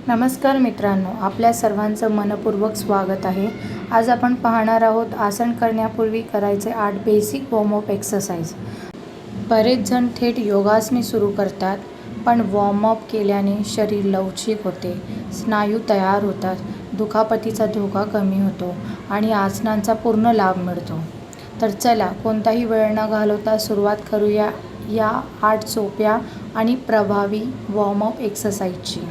नमस्कार मित्रांनो, आपल्या सर्वांचं मनपूर्वक स्वागत आहे। आज आपण पाहणार आहोत आसन करण्यापूर्वी करायचे 8 बेसिक वॉर्मअप एक्सरसाइज। बरेच जण थेट योगासने सुरू करतात, पण वॉर्मअप केल्याने शरीर लवचिक होते, स्नायू तयार होतात, दुखापतीचा धोका कमी होतो आणि आसनांचा पूर्ण लाभ मिळतो। तर चला, कोणताही वेळ न घालवता सुरुवात करूया या 8 सोप्या आणि प्रभावी वॉर्मअप एक्सरसाइजची।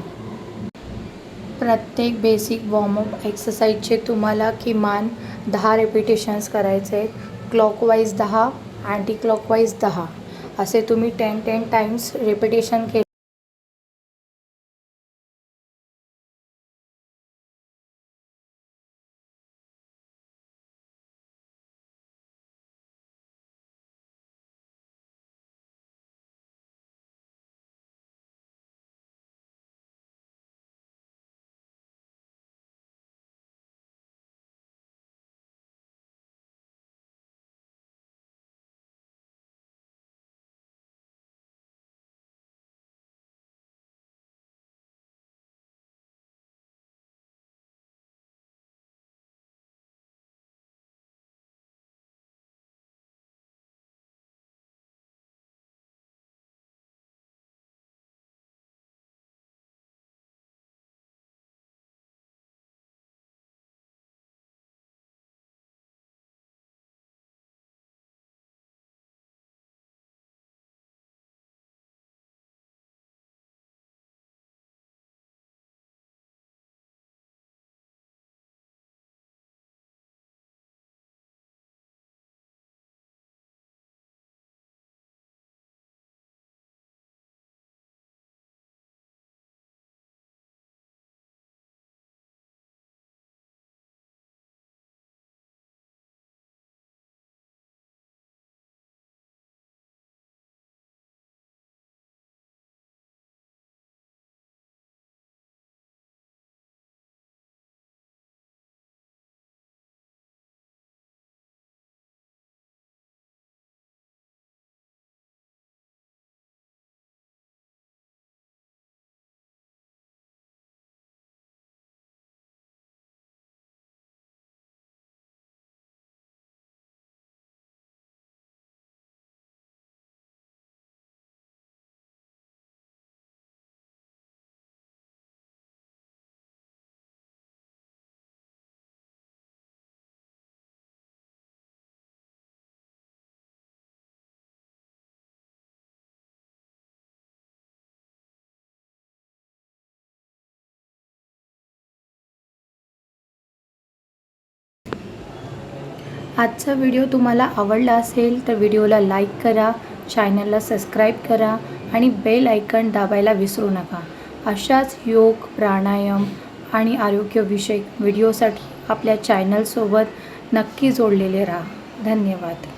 प्रत्येक बेसिक वॉर्मअप एक्सरसाइजचे तुम्हाला किमान 10 रिपिटेशन्स करायचे आहेत। क्लॉकवाईज 10, अँटी क्लॉकवाईज 10 असे तुम्ही 10 टाइम्स रिपिटेशन केले। आजचा व्हिडिओ तुम्हाला आवडला असेल तर व्हिडिओला लाईक करा, चॅनलला सबस्क्राईब करा आणि बेल आयकॉन दाबायला विसरू नका। अशाच योग, प्राणायाम आणि आरोग्यविषयक व्हिडिओसाठी आपल्या चॅनलसोबत नक्की जोडलेले राहा। धन्यवाद।